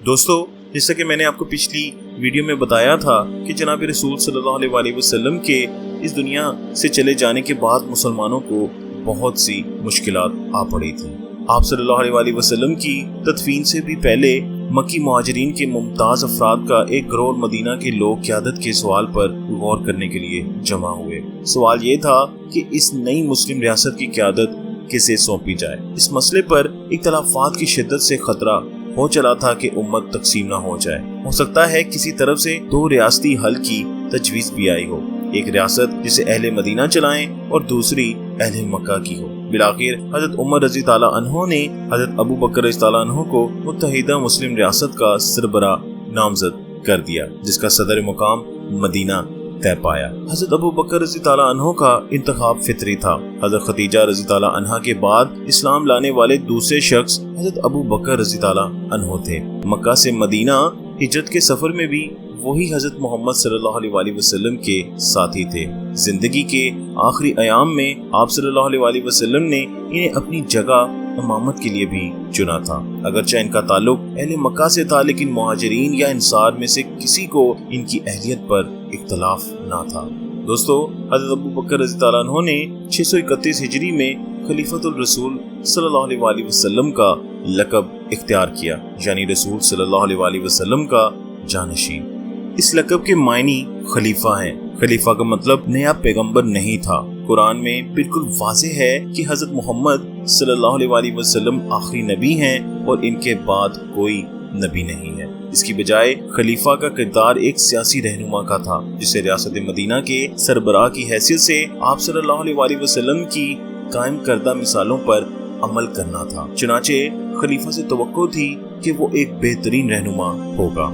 دوستو، جیسا کہ میں نے آپ کو پچھلی ویڈیو میں بتایا تھا کہ جناب رسول صلی اللہ علیہ وسلم کے اس دنیا سے چلے جانے کے بعد مسلمانوں کو بہت سی مشکلات آ پڑی تھی۔ آپ صلی اللہ علیہ وسلم کی تدفین سے بھی پہلے مکی مہاجرین کے ممتاز افراد کا ایک گروہ مدینہ کے لوگ قیادت کے سوال پر غور کرنے کے لیے جمع ہوئے۔ سوال یہ تھا کہ اس نئی مسلم ریاست کی قیادت کسے سونپی جائے۔ اس مسئلے پر اختلافات کی شدت سے خطرہ ہو چلا تھا کہ امت تقسیم نہ ہو جائے۔ ہو سکتا ہے کسی طرف سے دو ریاستی حل کی تجویز بھی آئی ہو، ایک ریاست جسے اہل مدینہ چلائیں اور دوسری اہل مکہ کی ہو۔ بالآخر حضرت عمر رضی اللہ عنہ نے حضرت ابو بکر رضی اللہ عنہ کو متحدہ مسلم ریاست کا سربراہ نامزد کر دیا، جس کا صدر مقام مدینہ طے پایا۔ حضرت ابو بکر رضی اللہ عنہ کا انتخاب فطری تھا۔ حضرت خدیجہ رضی اللہ عنہ کے بعد اسلام لانے والے دوسرے شخص حضرت ابو بکر رضی اللہ عنہ تھے۔ مکہ سے مدینہ ہجرت کے سفر میں بھی وہی حضرت محمد صلی اللہ علیہ وسلم کے ساتھی تھے۔ زندگی کے آخری ایام میں آپ صلی اللہ علیہ وسلم نے انہیں اپنی جگہ امامت کے لیے بھی چنا تھا۔ اگرچہ ان کا تعلق اہل مکہ سے تھا، لیکن مہاجرین یا انصار میں سے کسی کو ان کی اہلیت پر اختلاف نہ تھا۔ دوستو، حضرت ابو بکر رضی اللہ عنہ نے 631 ہجری میں خلیفۃ الرسول صلی اللہ علیہ وسلم کا لقب اختیار کیا، یعنی رسول صلی اللہ علیہ وسلم کا جانشین۔ اس لقب کے معنی خلیفہ ہیں۔ خلیفہ کا مطلب نیا پیغمبر نہیں تھا۔ قرآن میں بالکل واضح ہے کہ حضرت محمد صلی اللہ علیہ وسلم آخری نبی ہیں اور ان کے بعد کوئی نبی نہیں ہے۔ اس کی بجائے خلیفہ کا کردار ایک سیاسی رہنما کا تھا، جسے ریاست مدینہ کے سربراہ کی حیثیت سے آپ صلی اللہ علیہ وسلم کی قائم کردہ مثالوں پر عمل کرنا تھا۔ چنانچہ خلیفہ سے توقع تھی کہ وہ ایک بہترین رہنما ہوگا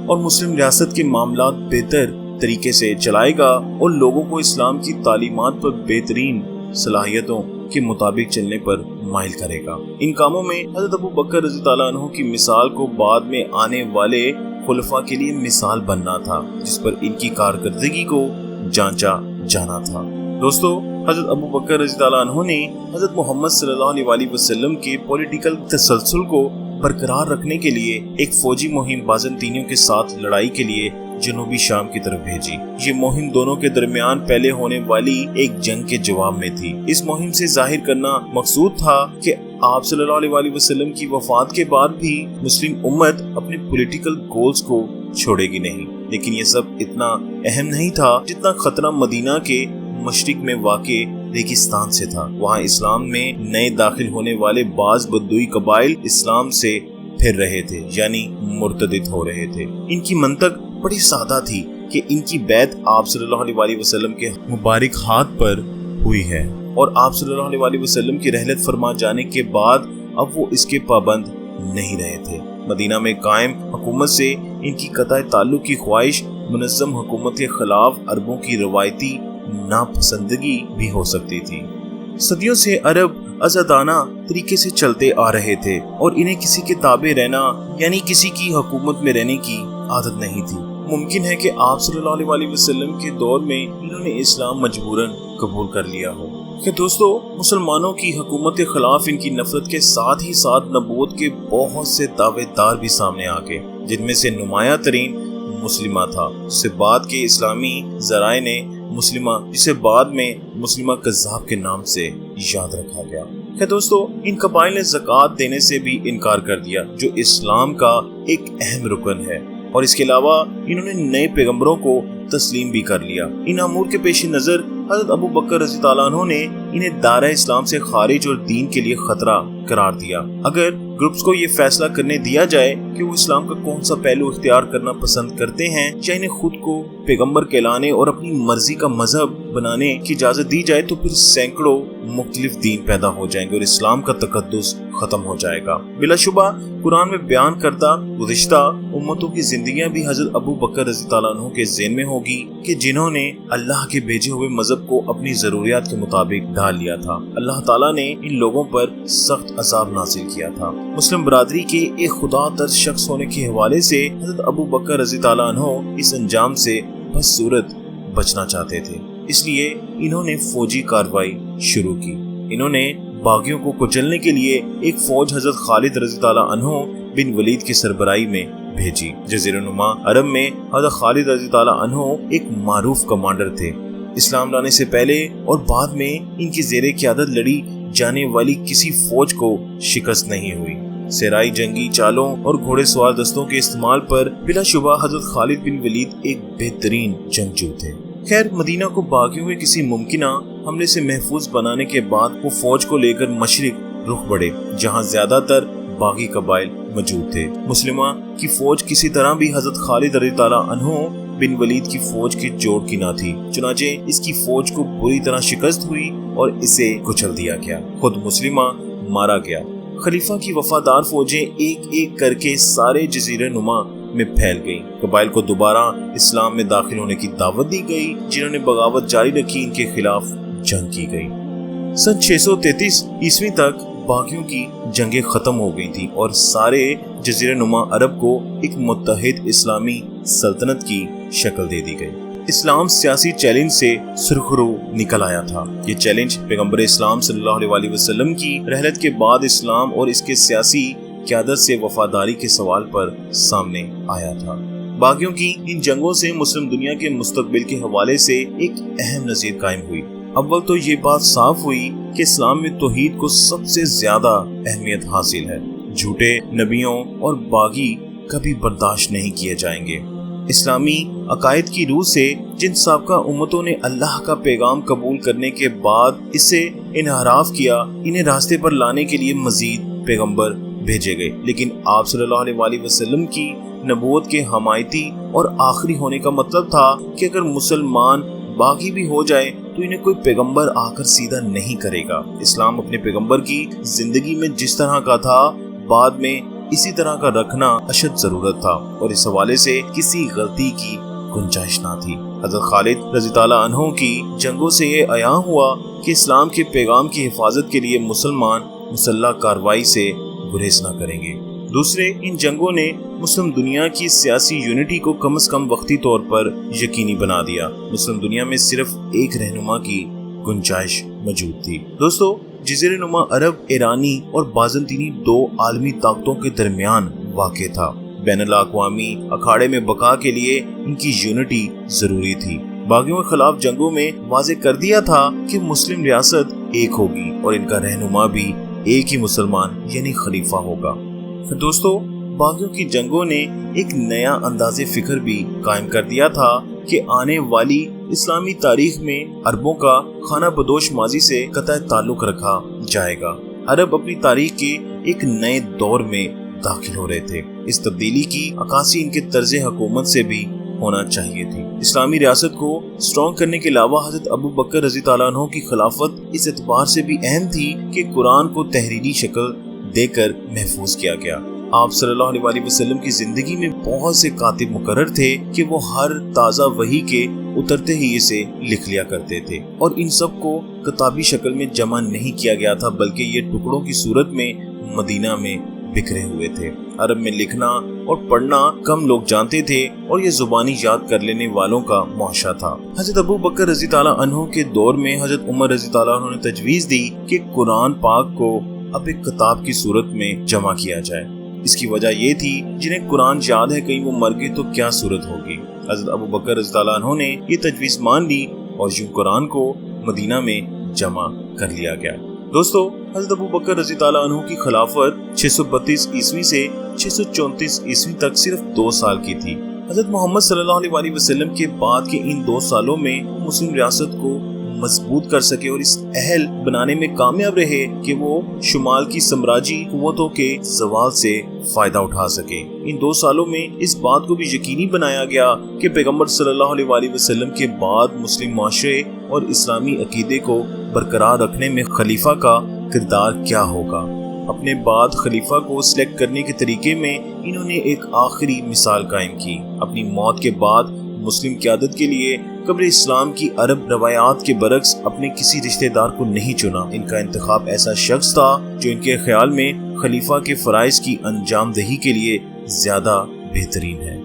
اور مسلم ریاست کے معاملات بہتر طریقے سے چلائے گا اور لوگوں کو اسلام کی تعلیمات پر بہترین صلاحیتوں کے مطابق چلنے پر مائل کرے گا۔ ان کاموں میں حضرت ابو بکر رضی اللہ عنہ کی مثال کو بعد میں آنے والے خلفاء کے لیے مثال بننا تھا، جس پر ان کی کارکردگی کو جانچا جانا تھا۔ دوستو، حضرت ابو بکر رضی اللہ عنہ نے حضرت محمد صلی اللہ علیہ وسلم کے پولیٹیکل تسلسل کو برقرار رکھنے کے لیے ایک فوجی مہم بازنطینیوں کے ساتھ لڑائی کے لیے جنوبی شام کی طرف بھیجی۔ یہ مہم دونوں کے درمیان پہلے ہونے والی ایک جنگ کے جواب میں تھی۔ اس مہم سے ظاہر کرنا مقصود تھا کہ آپ صلی اللہ علیہ وسلم کی وفات کے بعد بھی مسلم امت اپنے پولیٹیکل گولز کو چھوڑے گی نہیں۔ لیکن یہ سب اتنا اہم نہیں تھا جتنا خطرہ مدینہ کے مشرق میں واقع ریگستان سے تھا۔ وہاں اسلام میں نئے داخل ہونے والے بعض بدوئی قبائل اسلام سے پھر رہے تھے، یعنی مرتدد ہو رہے تھے۔ ان کی منطق بڑی سادہ تھی کہ ان کی بیعت آپ صلی اللہ علیہ وسلم کے مبارک ہاتھ پر ہوئی ہے اور آپ صلی اللہ علیہ وسلم کی رحلت فرما جانے کے بعد اب وہ اس کے پابند نہیں رہے تھے۔ مدینہ میں قائم حکومت سے ان کی قطع تعلق کی خواہش منظم حکومت کے خلاف عربوں کی روایتی ناپسندگی بھی ہو سکتی تھی۔ صدیوں سے عرب آزادانہ طریقے سے چلتے آ رہے تھے اور انہیں کسی کے تابع رہنا یعنی کسی کی حکومت میں رہنے کی عادت نہیں تھی۔ ممکن ہے کہ آپ صلی اللہ علیہ وسلم کے دور میں انہوں نے اسلام مجبوراً قبول کر لیا ہو۔ کہ دوستو، مسلمانوں کی حکومت کے خلاف ان کی نفرت کے ساتھ ہی ساتھ نبوت کے بہت سے دعوے دار بھی سامنے آ گئے، جن میں سے نمایاں ترین مسلمہ تھا، جسے بعد کے اسلامی ذرائع نے جسے بعد میں مسلمہ کذاب کے نام سے یاد رکھا گیا۔ کہ دوستو، ان قبائل نے زکوٰۃ دینے سے بھی انکار کر دیا، جو اسلام کا ایک اہم رکن ہے، اور اس کے علاوہ انہوں نے نئے پیغمبروں کو تسلیم بھی کر لیا۔ ان امور کے پیش نظر حضرت ابو بکر رضی اللہ عنہ نے انہیں دائرہ اسلام سے خارج اور دین کے لیے خطرہ قرار دیا۔ اگر گروپس کو یہ فیصلہ کرنے دیا جائے کہ وہ اسلام کا کون سا پہلو اختیار کرنا پسند کرتے ہیں، یا انہیں خود کو پیغمبر کہلانے اور اپنی مرضی کا مذہب بنانے کی اجازت دی جائے، تو پھر سینکڑوں مختلف دین پیدا ہو جائیں گے اور اسلام کا تقدس ختم ہو جائے گا۔ بلا شبہ قرآن میں بیان کردہ گزشتہ امتوں کی زندگیاں بھی حضرت ابو بکر رضی اللہ عنہ کے ذہن میں ہوگی کہ جنہوں نے اللہ کے بھیجے ہوئے مذہب کو اپنی ضروریات کے مطابق ڈھال لیا تھا۔ اللہ تعالیٰ نے ان لوگوں پر سخت عذاب نازل کیا تھا۔ مسلم برادری کے ایک خدا ترس شخص ہونے کے حوالے سے حضرت ابو بکر رضی اللہ عنہ اس انجام سے بس صورت بچنا چاہتے تھے، اس لیے انہوں نے فوجی کارروائی شروع کی۔ انہوں نے باغیوں کو کچلنے کے لیے ایک فوج حضرت خالد رضی اللہ عنہ بن ولید کی سربراہی میں بھیجی۔ جزیرہ نما عرب میں حضرت خالد رضی اللہ عنہ ایک معروف کمانڈر تھے۔ اسلام لانے سے پہلے اور بعد میں ان کی زیر قیادت لڑی جانے والی کسی فوج کو شکست نہیں ہوئی۔ سرائی جنگی چالوں اور گھوڑے سوار دستوں کے استعمال پر بلا شبہ حضرت خالد بن ولید ایک بہترین جنگجو تھے۔ خیر، مدینہ کو باغیوں کے کسی ممکنہ حملے سے محفوظ بنانے کے بعد وہ فوج کو لے کر مشرق رخ بڑھے، جہاں زیادہ تر باغی قبائل موجود تھے۔ مسلمہ کی فوج کسی طرح بھی حضرت خالد رضی اللہ عنہ بن ولید کی فوج کے جوڑ کی نہ تھی، چنانچہ اس کی فوج کو بری طرح شکست ہوئی اور اسے کچل دیا گیا۔ خود مسلمہ مارا گیا۔ خلیفہ کی وفادار فوجیں ایک ایک کر کے سارے جزیرہ نما میں پھیل گئی۔ قبائل کو دوبارہ اسلام میں داخل ہونے کی دعوت دی گئی، جنہوں نے بغاوت جاری رکھی، ان کے خلاف جنگ کی گئی۔ سن 633 عیسوی تک باغیوں کی جنگیں ختم ہو گئی تھی اور سارے جزیرہ نما عرب کو ایک متحد اسلامی سلطنت کی شکل دے دی گئی۔ اسلام سیاسی چیلنج سے سرخرو نکل آیا تھا۔ یہ چیلنج پیغمبر اسلام صلی اللہ علیہ وسلم کی رحلت کے بعد اسلام اور اس کے سیاسی قیادت سے وفاداری کے سوال پر سامنے آیا تھا۔ باغیوں کی ان جنگوں سے مسلم دنیا کے مستقبل کے حوالے سے ایک اہم نظیر قائم ہوئی۔ اول تو یہ بات صاف ہوئی کہ اسلام میں توحید کو سب سے زیادہ اہمیت حاصل ہے۔ جھوٹے نبیوں اور باغی کبھی برداشت نہیں کیے جائیں گے۔ اسلامی عقائد کی روح سے جن سابقہ امتوں نے اللہ کا پیغام قبول کرنے کے بعد اسے انحراف کیا، انہیں راستے پر لانے کے لیے مزید پیغمبر بھیجے گئے، لیکن آپ صلی اللہ علیہ وسلم کی نبوت کے حمایتی اور آخری ہونے کا مطلب تھا کہ اگر مسلمان باغی بھی ہو جائے تو انہیں کوئی پیغمبر آ کر سیدھا نہیں کرے گا۔ اسلام اپنے پیغمبر کی زندگی میں جس طرح کا تھا، بعد میں اسی طرح کا رکھنا اشد ضرورت تھا، اور اس حوالے سے کسی غلطی کی گنجائش نہ تھی۔ حضرت خالد رضی اللہ عنہ کی جنگوں سے یہ عیاں ہوا کہ اسلام کے پیغام کی حفاظت کے لیے مسلمان مسلح کارروائی سے گریز نہ کریں گے۔ دوسرے، ان جنگوں نے مسلم دنیا کی سیاسی یونٹی کو کم از کم وقتی طور پر یقینی بنا دیا۔ مسلم دنیا میں صرف ایک رہنما کی گنجائش موجود تھی۔ دوستو، جزیرہ نما عرب ایرانی اور بازنطینی دو عالمی طاقتوں کے درمیان واقع تھا۔ بین الاقوامی اکھاڑے میں بقا کے لیے ان کی یونٹی ضروری تھی۔ باغیوں کے خلاف جنگوں میں واضح کر دیا تھا کہ مسلم ریاست ایک ہوگی اور ان کا رہنما بھی ایک ہی مسلمان یعنی خلیفہ ہوگا۔ دوستو، باغیوں کی جنگوں نے ایک نیا انداز فکر بھی قائم کر دیا تھا کہ آنے والی اسلامی تاریخ میں عربوں کا خانہ بدوش ماضی سے قطع تعلق رکھا جائے گا۔ عرب اپنی تاریخ کے ایک نئے دور میں داخل ہو رہے تھے۔ اس تبدیلی کی عکاسی ان کے طرز حکومت سے بھی ہونا چاہیے تھی۔ اسلامی ریاست کو سٹرونگ کرنے کے علاوہ حضرت ابو بکر رضی اللہ عنہ کی خلافت اس اعتبار سے بھی اہم تھی کہ قرآن کو تحریری شکل دے کر محفوظ کیا گیا۔ آپ صلی اللہ علیہ وسلم کی زندگی میں بہت سے کاتب مقرر تھے کہ وہ ہر تازہ وحی کے اترتے ہی اسے لکھ لیا کرتے تھے، اور ان سب کو کتابی شکل میں جمع نہیں کیا گیا تھا، بلکہ یہ ٹکڑوں کی صورت میں مدینہ میں بکھرے ہوئے تھے۔ عرب میں لکھنا اور پڑھنا کم لوگ جانتے تھے اور یہ زبانی یاد کر لینے والوں کا معاشرہ تھا۔ حضرت ابو بکر رضی اللہ عنہ کے دور میں حضرت عمر رضی اللہ عنہ نے تجویز دی کہ قرآن پاک کو اب ایک کتاب کی صورت میں جمع کیا جائے۔ اس کی وجہ یہ تھی جنہیں قرآن یاد ہے کہیں وہ مر گئے تو کیا صورت ہوگی۔ حضرت ابو بکر رضی اللہ عنہ نے یہ تجویز مان لی اور یوں قرآن کو مدینہ میں جمع کر لیا گیا۔ دوستو، حضرت ابو بکر رضی اللہ عنہ کی خلافت 632 عیسوی سے 634 عیسوی تک صرف 2 سال کی تھی۔ حضرت محمد صلی اللہ علیہ وسلم کے بعد کے ان 2 سالوں میں مسلم ریاست کو مضبوط کر سکے اور اس اہل بنانے میں کامیاب رہے کہ وہ شمال کی سامراجی قوتوں کے زوال سے فائدہ اٹھا سکے۔ ان 2 سالوں میں اس بات کو بھی یقینی بنایا گیا کہ پیغمبر صلی اللہ علیہ وسلم کے بعد مسلم معاشرے اور اسلامی عقیدے کو برقرار رکھنے میں خلیفہ کا کردار کیا ہوگا۔ اپنے بعد خلیفہ کو سلیکٹ کرنے کے طریقے میں انہوں نے ایک آخری مثال قائم کی۔ اپنی موت کے بعد مسلم قیادت کے لیے قبر اسلام کی عرب روایات کے برعکس اپنے کسی رشتہ دار کو نہیں چنا۔ ان کا انتخاب ایسا شخص تھا جو ان کے خیال میں خلیفہ کے فرائض کی انجام دہی کے لیے زیادہ بہترین ہے۔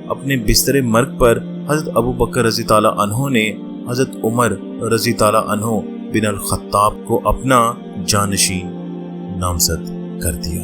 اپنے بستر مرگ پر حضرت ابو بکر رضی اللہ عنہ نے حضرت عمر رضی اللہ عنہ بن الخطاب کو اپنا جانشین نامزد کر دیا۔